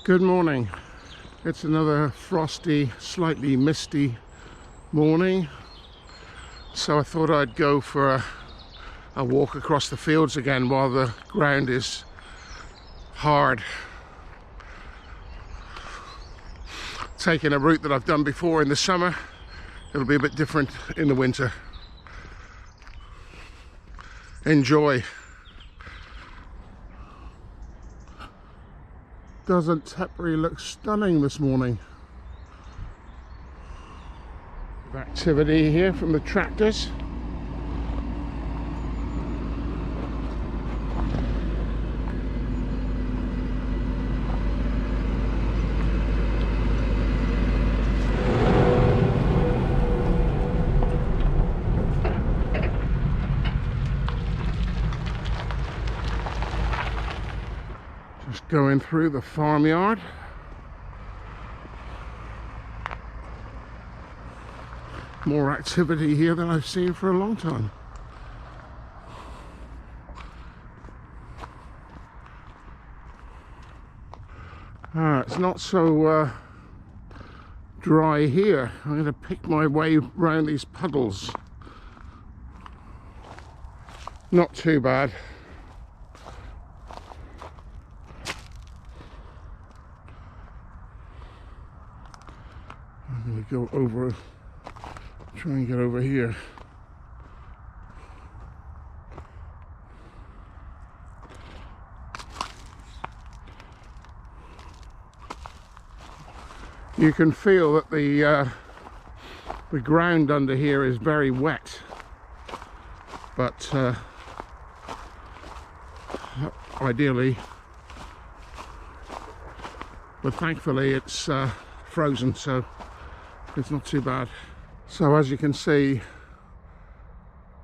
Good morning. It's another frosty, slightly misty morning, so I thought I'd go for a walk across the fields again while the ground is hard. Taking a route that I've done before in the summer, it'll be a bit different in the winter. Enjoy. Doesn't Tetbury look stunning this morning? Activity here from the tractors. Just going through the farmyard. More activity here than I've seen for a long time. It's not so dry here. I'm going to pick my way around these puddles. Not too bad. I'm going to go over, try and get over here. You can feel that the ground under here is very wet, but ideally, but thankfully it's frozen, so it's not too bad. So as you can see,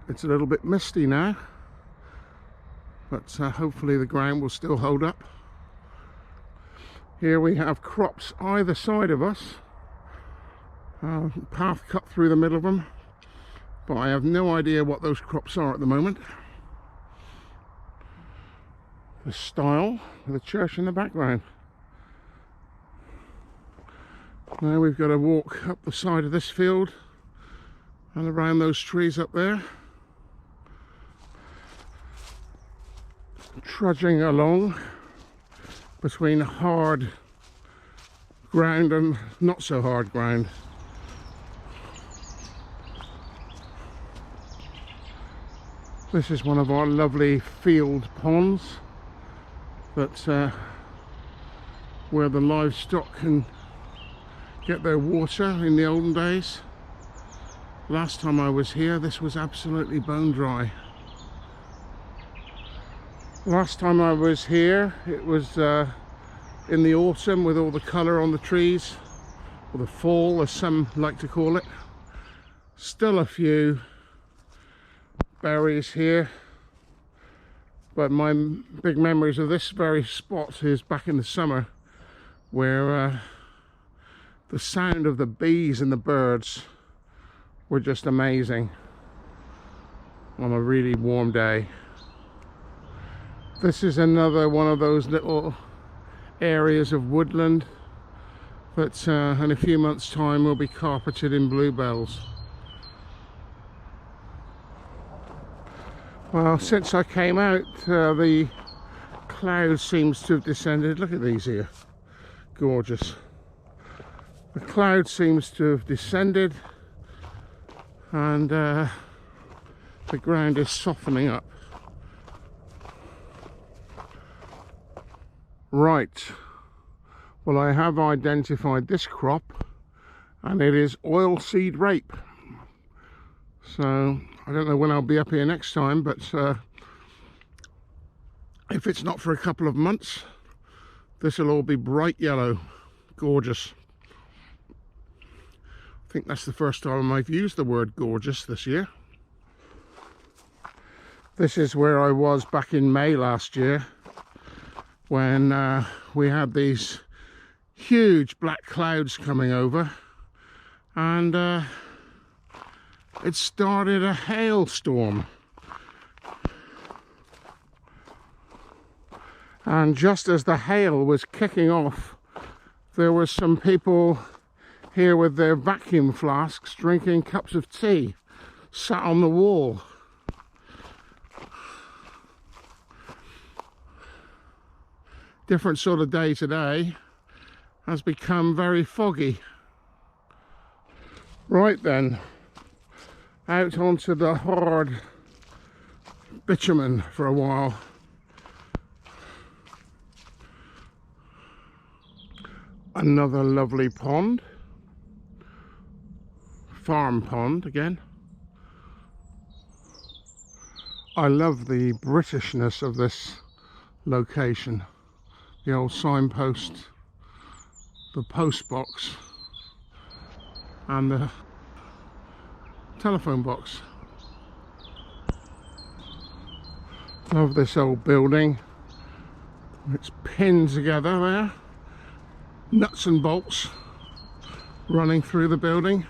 it's a little bit misty now, but hopefully the ground will still hold up. Here we have crops either side of us, path cut through the middle of them, but I have no idea what those crops are at the moment. The stile with the church in the background. Now we've got to walk up the side of this field and around those trees up there. Trudging along between hard ground and not so hard ground. This is one of our lovely field ponds that where the livestock can get their water in the olden days. Last time I was here, this was absolutely bone dry. Last time I was here, it was in the autumn with all the colour on the trees, or the fall as some like to call it. Still a few berries here, but my big memories of this very spot is back in the summer, where the sound of the bees and the birds were just amazing on a really warm day. This is another one of those little areas of woodland that in a few months' time will be carpeted in bluebells. Well, since I came out, the cloud seems to have descended. Look at these here, gorgeous. The cloud seems to have descended and the ground is softening up. Right, well, I have identified this crop and it is oilseed rape. So I don't know when I'll be up here next time, but if it's not for a couple of months, this will all be bright yellow. Gorgeous. I think that's the first time I've used the word gorgeous this year. This is where I was back in May last year, when we had these huge black clouds coming over, and it started a hailstorm. And just as the hail was kicking off there were some people here with their vacuum flasks drinking cups of tea, sat on the wall. Different sort of day today, has become very foggy. Right then, out onto the hard bitumen for a while. Another lovely pond, farm pond again. I love the Britishness of this location. The old signpost, the post box and the telephone box. Love this old building. It's pinned together there. Nuts and bolts running through the building.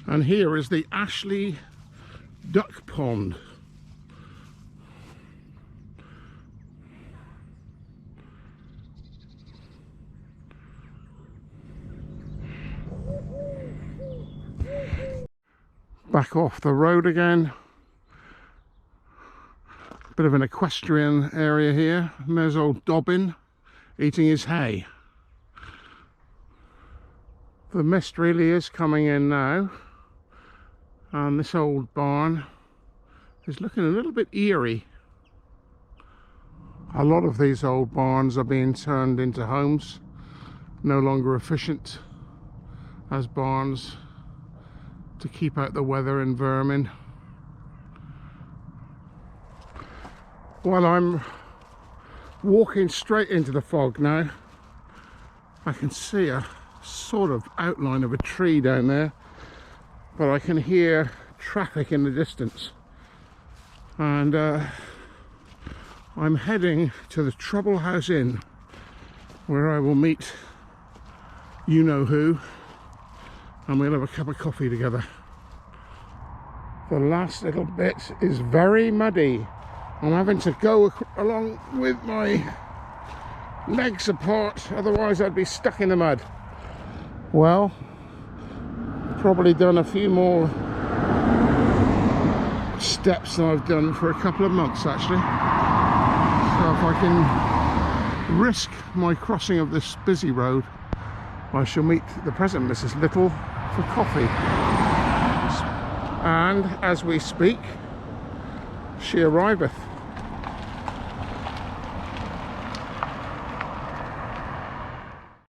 And here is the Ashley Duck Pond. Back off the road again. Bit of an equestrian area here. And there's old Dobbin eating his hay. The mist really is coming in now. And this old barn is looking a little bit eerie. A lot of these old barns are being turned into homes, no longer efficient as barns to keep out the weather and vermin. While I'm walking straight into the fog now, I can see a sort of outline of a tree down there, but I can hear traffic in the distance. And I'm heading to the Troublehouse Inn, where I will meet you-know-who, and we'll have a cup of coffee together. The last little bit is very muddy. I'm having to go along with my legs apart, otherwise I'd be stuck in the mud. Well, probably done a few more steps than I've done for a couple of months actually. So if I can risk my crossing of this busy road, I shall meet the present Mrs. Little for coffee. And as we speak, she arriveth.